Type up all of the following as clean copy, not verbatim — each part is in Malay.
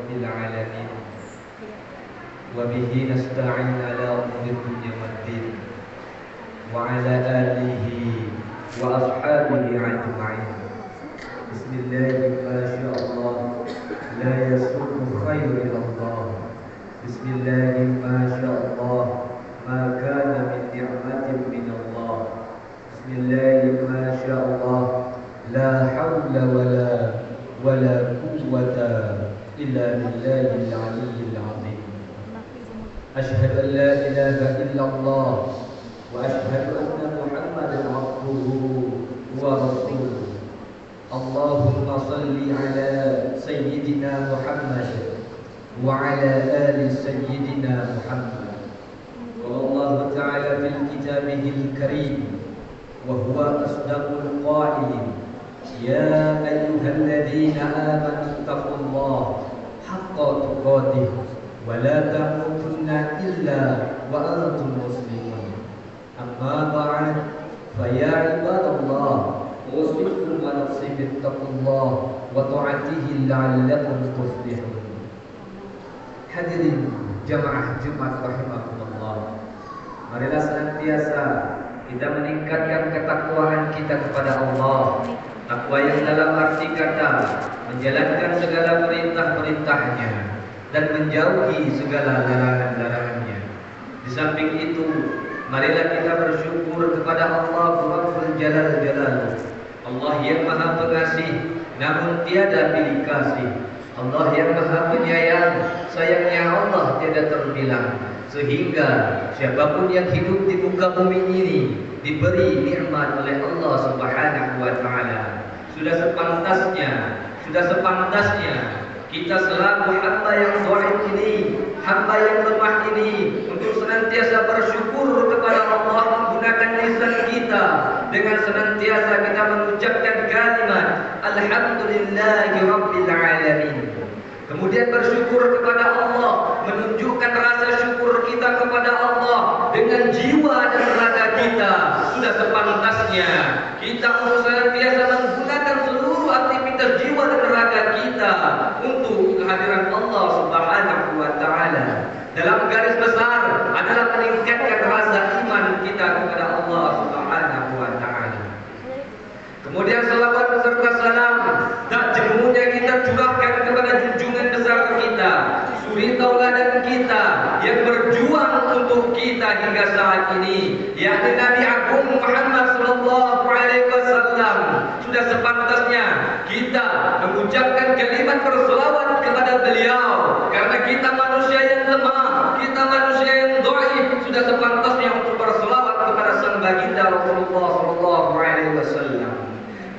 rabbil alamin. Wa bihi nasta'in ala umuri dunya waddin. Wa ala alihi wa ashabihi ajma'in. Bismillahirrahmanirrahim. Masyaallah, la yasuqu khairu ilallah. Bismillahirrahmanirrahim. Masyaallah, ma kana min ni'matin min Allah. Bismillahirrahmanirrahim. Masyaallah, la hawla wala quwwata illa billahil aliyyil azim. Asyhadu an la ilaha illallah wa asyhadu anna Muhammadan abduhu wa rasuluh. Allahumma salli ala sayyidina Muhammad wa ala ali sayyidina Muhammad. Qala Allah ta'ala fil kitabihil karim wa huwa asdaqul qailin. Ya ayyuhalladzina amanu taqullaha haqqa tuqatih wa la tamutunna illa wa antum muslimun. Amma ba'd, fa ya ibadallah, usikum wa nafsi bittaqullah wa ta'atihi la'allakum tuflihun. Hadirin jamaah Jumat rahimakumullah, marilah senantiasa kita meningkatkan ketakwaan kita kepada Allah. Takwa yang dalam arti kata menjalankan segala perintah-perintahnya dan menjauhi segala larangan-larangannya. Di samping itu, marilah kita bersyukur kepada Allah Rabbul Jalal Jalaluh, Allah yang Maha Pengasih namun tiada pilih kasih, Allah yang Maha Penyayang, sayangnya Allah tiada terbilang. Sehingga siapapun yang hidup di muka bumi ini diberi nikmat oleh Allah Subhanahu wa taala. Sudah sepantasnya kita selaku hamba yang dhaif ini, hamba yang lemah ini, untuk senantiasa bersyukur kepada Allah menggunakan lisan kita dengan senantiasa kita mengucapkan kalimat alhamdulillahi rabbil alamin. Kemudian bersyukur kepada Allah, menunjukkan rasa syukur kita kepada Allah dengan jiwa dan raga kita. Sudah sepantasnya kita untuk senantiasa menggunakan seluruh aktivitas jiwa dan raga kita untuk kehadiran Allah Subhanahu wa taala. Dalam garis besar adalah meningkatkan rasa iman kita kepada Allah Subhanahu wa taala. Kemudian salawat beserta salam tak jemunya kita curahkan kepada junjungan besar kita, suri tauladan kita yang berjuang untuk kita hingga saat ini, yakni Nabi Agung Muhammad sallallahu alaihi wasallam. Sudah sepantasnya kita mengucapkan kalimat berselawat kepada beliau, karena kita manusia yang lemah, kita manusia yang dhaif. Sudah sepantasnya untuk berselawat kepada sang baginda Rasulullah sallallahu alaihi wasallam.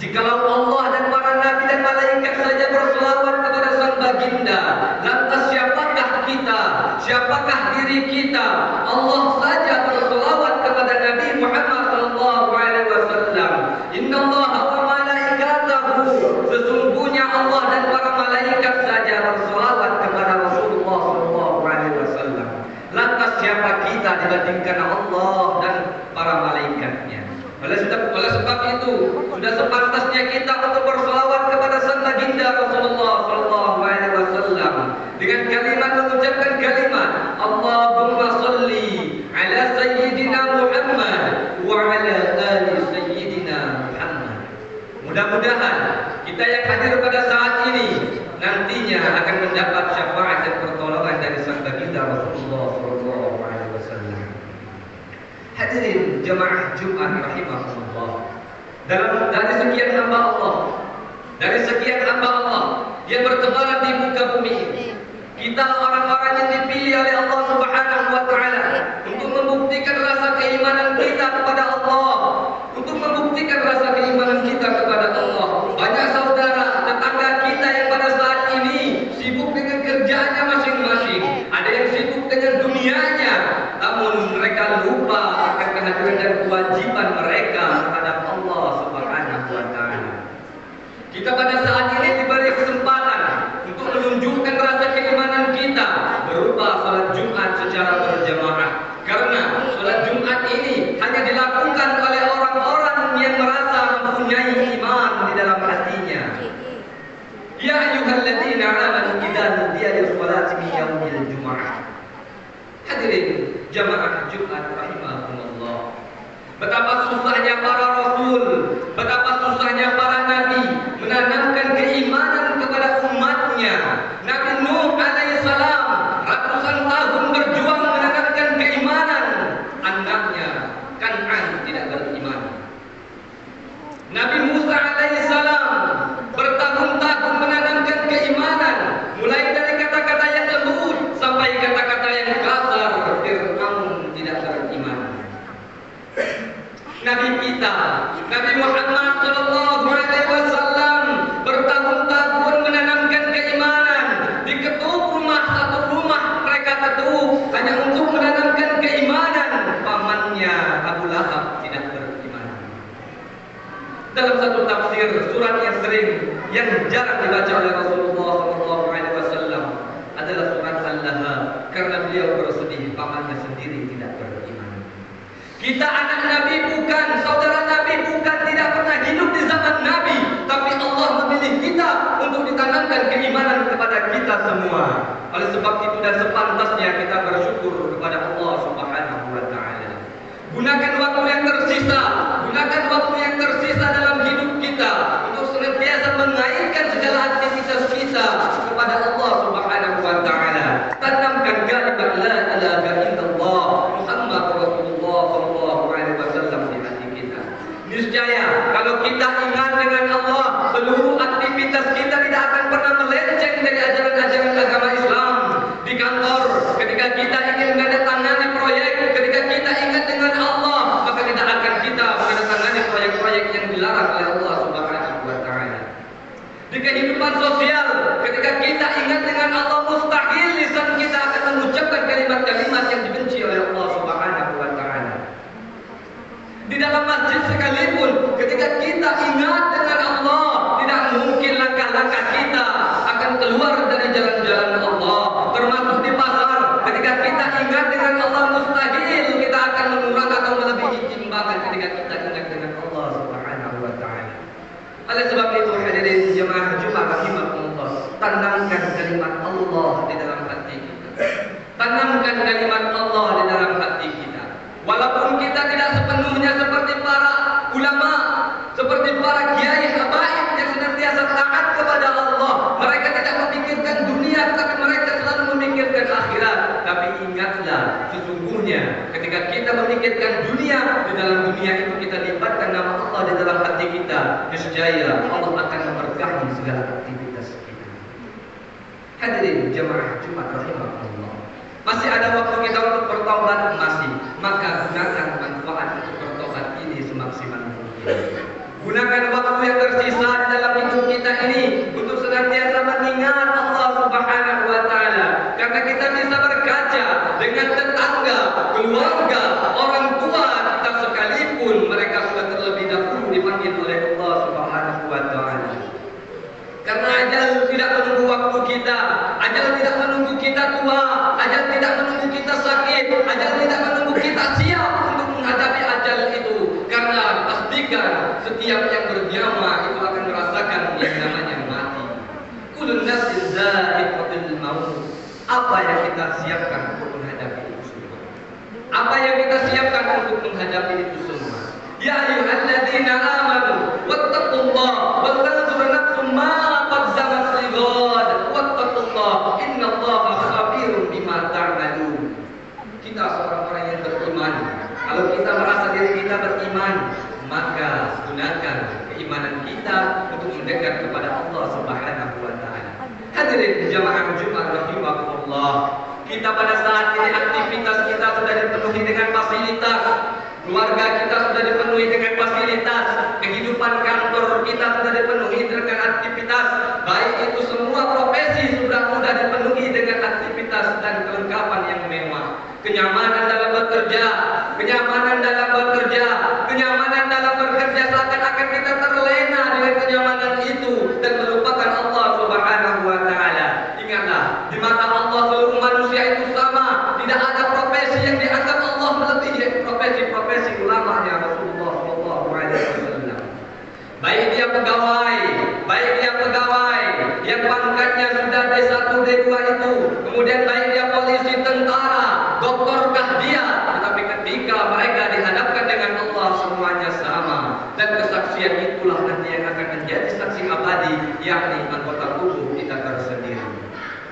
Jikalau Allah dan para nabi dan malaikat saja berselawat kepada sang baginda, lantas siapakah kita? Siapakah diri kita? Allah saja berselawat kepada Nabi Muhammad sallallahu alaihi wasallam. Innallaha wa malaikatahu, sesungguhnya Allah dan para malaikat saja berselawat kepada Rasulullah sallallahu alaihi wasallam. Lantas siapa kita dibandingkan Allah dan para malaikatnya? Oleh sebab itu, sudah sepantasnya kita untuk berselawat kepada sang baginda Rasulullah sallallahu alaihi wasallam dengan kalimat, mengucapkan kalimat Allahumma salli ala sayyidina Muhammad wa ala ali sayyidina Muhammad. Mudah-mudahan kita yang hadir pada saat ini nantinya akan mendapat syafaat dan pertolongan dari sang baginda Rasulullah sallallahu alaihi wasallam. Hadirin jemaah Jumat rahimahullah, dari sekian hamba Allah yang bertebaran di muka bumi ini, kita orang-orang yang dipilih oleh Allah Subhanahu wa taala untuk membuktikan rasa keimanan kita kepada Allah, untuk membuktikan rasa keimanan kita kepada Allah. Banyak saudara tetangga kita yang pada saat ini sibuk dengan kerjaannya masing-masing, ada yang sibuk dengan dunianya, namun mereka lupa akan kehadiran dan kewajiban mereka terhadap Allah Subhanahu wa taala. Kita pada saat ini diberi kesempatan untuk menunjukkan rasa keimanan kita berupa salat Jumat secara berjamaah. Karena salat Jumat ini hanya dilakukan oleh orang-orang yang merasa mempunyai iman di dalam hatinya. Ya ayyuhalladzina amanu idza nudiya Jumat. Hadirin jamaah Jumat rahimakumullah. Betapa susahnya para rasul, betapa susahnya para nabi menanamkan keimanan kepada umatnya. Nabi Nuh alaihissalam ratusan tahun berjuang menanamkan keimanan. Anaknya Kan'an tidak beriman. Nabi Musa alaihissalam bertahun-tahun menanamkan keimanan, mulai dari kata-kata yang lembut sampai kata-kata yang kasar. Fir'aun tidak beriman. Nabi kita, Nabi Muhammad sallallahu alaihi wasallam bertahun-tahun menanamkan keimanan. Diketuk rumah satu rumah mereka ketuk hanya untuk menanamkan keimanan. Pamannya Abu Lahab tidak beriman. Dalam satu tafsir surat yang jarang dibaca oleh Rasulullah sallallahu alaihi wasallam adalah surat Al-Lahab, karena beliau bersedih pamannya sendiri tidak beriman. Kita anak Nabi bukan, saudara Nabi bukan, tidak pernah hidup di zaman Nabi, tapi Allah memilih kita untuk ditanamkan keimanan kepada kita semua. Oleh sebab itu dan sepantasnya kita bersyukur kepada Allah Subhanahu wa taala. Gunakan waktu yang tersisa dalam hidup kita untuk senantiasa mengaitkan segala aktivitas kita kepada Allah Subhanahu wa taala. Tanamkan kalimat la ilaha illallah Muhammad Rasulullah sallallahu alaihi wasallam di hati kita. Niscaya kalau kita ingat dengan Allah, seluruh aktivitas kita tidak akan pernah melenceng dari ajaran-ajaran agama Islam. Di kantor, ketika kita ingin menandatangani proyek, ketika kita ingat dengan Allah, maka tidak akan kita menandatangani proyek-proyek yang dilarang oleh Allah Subhanahu wa taala. Di kehidupan sosial, ketika kita ingat dengan Allah, mustahil lisan kita akan mengucapkan kalimat-kalimat yang dibenci oleh Allah Subhanahu wa taala. Di dalam masjid sekalipun, ketika kita ingat dengan Allah, tidak mungkin langkah-langkah kita akan keluar dari jalan-jalan Allah. Termasuk di pasar, ketika kita ingat dengan Allah, mustahil kita akan mengurangi atau melebihi timbangan ketika kita ingat dengan Allah Subhanahu wa taala. Oleh sebab itu hadirin jemaah Jumat rahimakumullah, tanamkan kalimat Allah di dalam hati kita. Tanamkan kalimat Allah di dalam hati kita. Walaupun kita tidak sepenuhnya seperti para ulama, seperti para kiai habaib yang senantiasa taat kepada Allah. Mereka tidak memikirkan dunia, tapi mereka selalu memikirkan akhirat. Tapi ingatlah, sesungguhnya ketika kita memikirkan dunia, di dalam dunia itu kita libatkan nama Allah di dalam hati kita. Niscaya Allah akan memberkahi segala aktivitas kita. Hadirin jemaah Jumat rahimakumullah. Masih ada waktu kita untuk bertobat, maka gunakan manfaat untuk bertobat ini semaksimal mungkin. Gunakan waktu yang tersisa di dalam hidup kita ini untuk senantiasa mengingat Allah Subhanahu wa taala. Karena kita bisa berkaca dengan tetangga, keluarga, orang tua kita sekalipun, mereka sudah terlebih dahulu dipanggil oleh Allah Subhanahu wa taala. Karena ajal tidak menunggu waktu kita, ajal tidak menunggu kita tua, ajal tidak menunggu kita sakit, ajal tidak menunggu kita siap untuk menghadapi ajal itu. Karena pastikan setiap yang bernyawa itu akan merasakan yang namanya mati. Kullun nafsin dha'iqatul maut. Apa yang kita siapkan untuk menghadapi itu semua? Apa yang kita siapkan untuk menghadapi itu semua? Ya ayyuhalladzina amanu wattaqullaha wa tanzur nafsum ma qaddamat lighad wattaqullaha innallaha khabirun bima ta'malun. Kita seorang-orang yang beriman. Kalau kita merasa diri kita beriman, maka gunakan keimanan kita untuk mendekat kepada Allah Subhanahu wa taala. Hadirin jamaah Jumat rahimakumullah. Kita pada saat ini aktivitas kita sudah dipenuhi dengan fasilitas. Keluarga kita sudah dipenuhi dengan fasilitas. Kehidupan kantor kita sudah dipenuhi dengan aktivitas. Baik itu semua profesi sudah dipenuhi dengan aktivitas dan kelengkapan yang mewah. Kenyamanan dalam bekerja, kenyamanan dalam bekerja, kenyamanan dalam bekerja, seakan-akan kita terlena dengan kenyamanan itu dan melupakan Allah Subhanahu wa taala. Ingatlah, di mata Allah seluruh manusia itu sama. Tidak ada profesi yang dianggap Allah melebihi profesi-profesi ulamanya Rasulullah sallallahu alaihi wasallam. Baik dia pegawai yang pangkatnya sudah D1, D2 itu, kemudian baik dia polisi, tentara, doktorkah dia, tetapi ketika mereka dihadapkan dengan Allah semuanya sama. Dan kesaksian itulah nanti yang akan menjadi saksi abadi, yakni anggota tubuh kita tersendiri.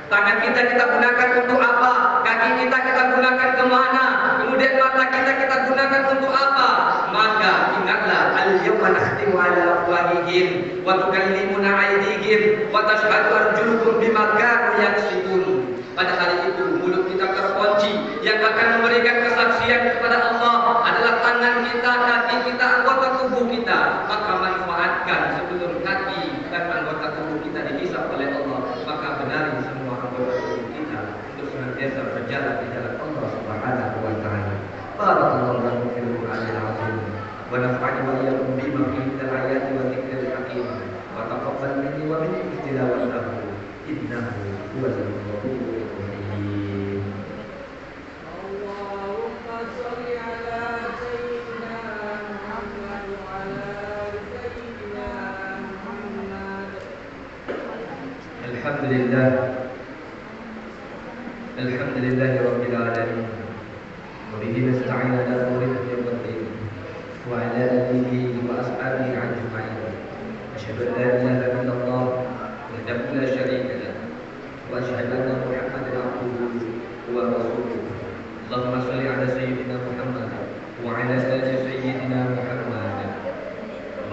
Tangan kita gunakan untuk apa? Kaki kita gunakan kemana? Kemudian mata kita gunakan untuk apa? Maka ingatlah, al-yawma nakhtimu ala afwahihim wa tukallimuna aydihim wa tashhadu arjuluhum bima kanu yaksibun. Pada hari itu mulut kita terkunci. Yang akan memberikan kesaksian kepada Allah adalah tangan kita, kaki kita, anggota tubuh kita. Maka manfaatkan seluruh kaki dan anggota tubuh kita dihisab oleh Allah. Maka benari semua anggota tubuh kita untuk senantiasa berjalan di jalan Allah Subhanahu wa taala. Barakallahu lakum fil Qur'anil azim wa nafa'ani wa iyyakum bima fihi minal ayati wa dzikril hakim. Wa taqabbal minni wa minkum tilawatahu innahu huwal ghafurur rahim. Allahumma shalli ala sayyidina Muhammad wa ala sayyidina Muhammad. Alhamdulillah. Alhamdulillah rabbil alamin. Wa bihi nasta'in ala umuri dunya wad din. Wa ala alihi wa ashabihi ajma'in. Asyhadu an la ilaha illallah wahdahu la syarika lah. Wa asyhadu anna Muhammadan abduhu wa rasuluh. Allahumma shalli ala sayyidina Muhammad wa ala ali sayyidina Muhammad.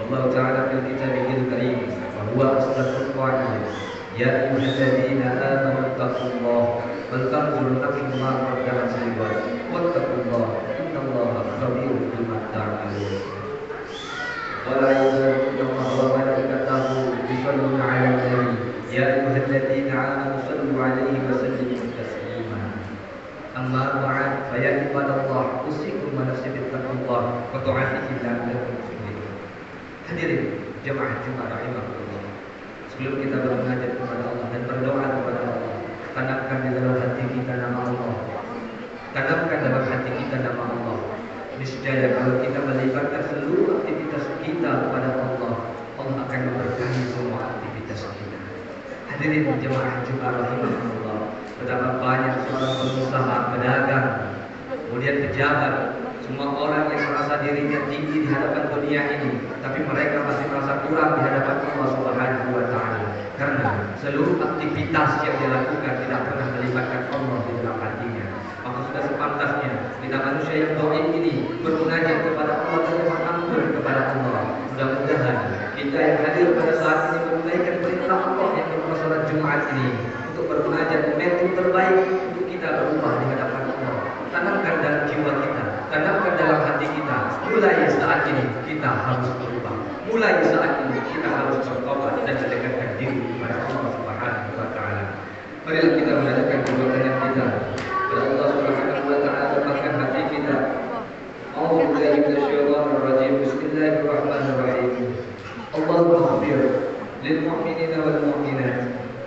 Allah Ta'ala fil kitabihil karim wa huwa asdaqul qa'ilin. Ya ayyuhalladzina amanu taqullaha wal tanzur nafsun ma qaddamat lighad wattaqullaha innallaha khabirun bima ta'malun. Wa la ilaha wa malaikatahu yusalluna 'alan nabi ya ayyuhalladzina amanu sallu 'alaihi wa sallimu taslima. Amma ba'd fa ya ibadallah usikum wa nafsi bittaqwallah wa ta'atihi la'allakum tuflihun. Hadirin jemaah Jumat rahimakumullah. Sebelum kita bermunajat kepada Allah dan berdoa kepada Allah, tanamkan di dalam hati kita nama Allah. Tanamkan dalam hati kita nama Allah. Niscaya kalau kita melibatkan seluruh aktivitas kita kepada Allah, Allah akan memberkahi semua aktivitas kita. Hadirin jemaah Jumat rahimahullah, betapa banyak seorang pengusaha, pedagang, kemudian pejabat, semua orang yang merasa dirinya tinggi di hadapan dunia ini, tapi mereka masih merasa kurang di hadapan Allah Subhanahu wa taala. Karena seluruh aktivitas yang dilakukan tidak pernah melibatkan Allah di dalam hatinya. Maka sudah sepantasnya kita manusia yang dhaif ini bermunajat kepada Allah dan mohon ampun kepada Allah. Mudah-mudahan kita yang hadir pada saat ini menunaikan perintah Allah yang berupa salat Jumat ini untuk bermunajat, momentum terbaik untuk kita berubah di hadapan Allah. Tanamkan dalam jiwa kita, tanamkan dalam hati kita. Mulai saat ini kita harus berubah. Mulai saat ini kita harus bertobat dan mendekatkan diri kepada Allah Subhanahu wa taala. Marilah kita menanyakan perbuatan kita kepada Allah Subhanahu wa taala, bahkan hati kita. A'udzu billahi minasyaitonir rajim. Bismillahirrahmanirrahim. Allahumma ighfir lil mu'minina wal mu'minat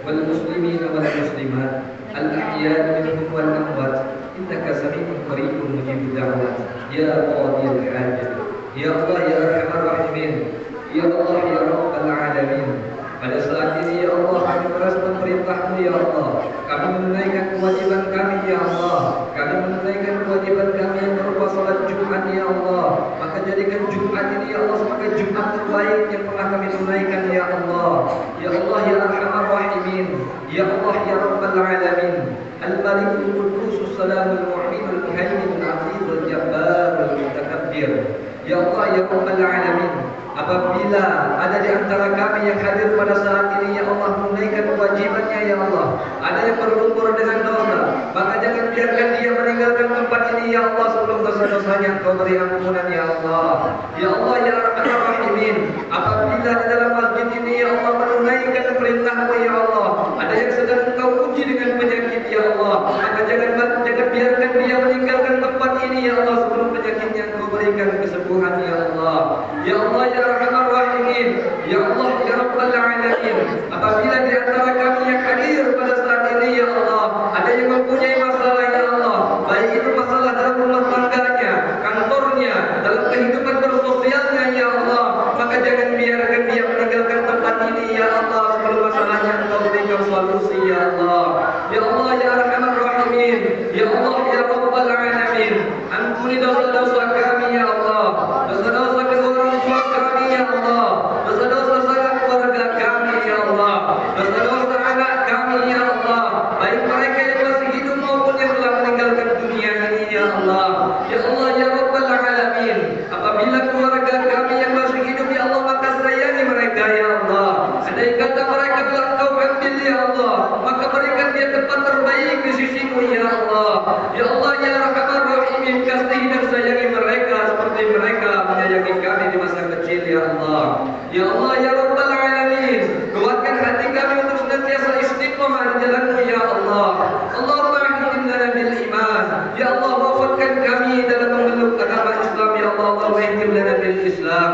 wal muslimina wal muslimat al ahya'i minhum wal amwat innaka sami'un qaribun mujibud da'wat ya qadiyal hajat ya Allah ya arhamar rahimin ya Allah ya rabbal alamin. Pada saat ini ya Allah kami merespon perintah-Mu ya Allah. Kami menunaikan kewajiban kami ya Allah. Kami menunaikan kewajiban kami yang berupa salat Jumat ya Allah. Maka jadikan Jumat ini ya Allah sebagai Jumat terbaik yang pernah kami tunaikan ya Allah. Ya Allah ya arhamar rahimin. Ya Allah ya rabbal alamin. Al-Malikul Quddus Salamul Mu'minul Muhaiminul Azizul Jabbarul Mutakabbir. Ya Allah ya rabbal alamin. Apabila ada di antara kami yang hadir pada saat ini ya Allah menunaikan kewajibannya ya Allah, ada yang berlumpur dengan dosa, maka jangan biarkan dia meninggalkan tempat ini ya Allah sebelum dosa-dosanya Engkau beri ampunan ya Allah. Ya Allah ya Arhamar Rahimin, apabila di dalam masjid ini ya Allah menunaikan perintah-Mu ya Allah, ada yang sedang Engkau uji dengan penyakit ya Allah, maka jangan biarkan dia meninggalkan tempat ini ya Allah sebelum penyakitnya Engkau berikan kesembuhan ya Allah. Ya Allah ya Arhamar Rahimin, ya Allah ya Rabbal Alamin, apabila di antara kami yang hadir pada saat ini ya Allah, ada yang mempunyai masalah ya Allah, baik itu masalah dalam rumah tangganya, kantornya, dalam kehidupan bersosialnya ya Allah, maka jangan biarkan dia meninggalkan tempat ini ya Allah sebelum masalahnya Engkau kursi ya Allah. Ya Allah ya Arhamar Rahimin. Ya Allah ya Rabbal Alamin. Ampuni dosa-dosa kami ya Allah. Dosa-dosa kedua orang tua kami ya Allah. Dosa-dosa sanak keluarga kami ya Allah. Dosa-dosa anak kami ya Allah. Baik mereka yang masih hidup maupun yang telah meninggalkan dunia ini ya Allah. Ya Allah ya Rabbal Alamin. Apabila keluarga kami yang masih hidup ya Allah, maka sayangi mereka ya Allah. Andai kata mereka telah Engkau ambil ya Allah, maka berikan dia tempat terbaik di sisimu ya Allah. Ya Allah ya Arhamar Rahimin, kasihi dan sayangi mereka seperti mereka menyayangi kami di masa kecil ya Allah. Ya Allah ya Rabbal Alamin, kuatkan hati kami untuk senantiasa istiqomah di jalan-Mu ya Allah. Allahumma ahdina bil iman. Ya Allah, wafatkan kami dalam memeluk agama Islam ya Allah. Allahumma ihdim lana bil Islam.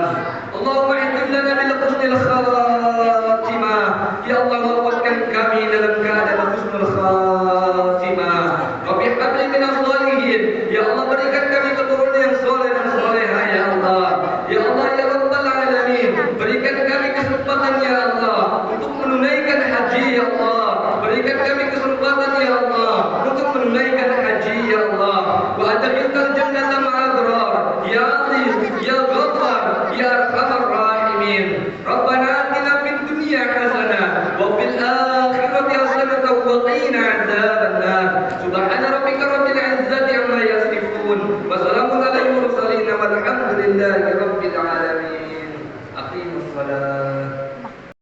Allahumma ihdim lana bil husnil khatimah. Ya Allah, wafatkan kami dalam keadaan husnul khatimah. Wa bi habli minas shalihin. Ya Allah, berikan kami keturunan yang soleh dan soleha ya Allah. Ya Allah ya Rabbal Alamin, berikan kami kesempatan ya Allah untuk menunaikan haji ya Allah. Berikan kami kesempatan ya Allah untuk menunaikan haji ya Allah. Wa adkhilnal jannata ma'al abrar. Ya Aziz, ya Ghaffar, ya Arhamar Rahimin. Rabbana atina fid dunya hasanah wa fil akhirati hasanah wa qina adzabannar. Subhana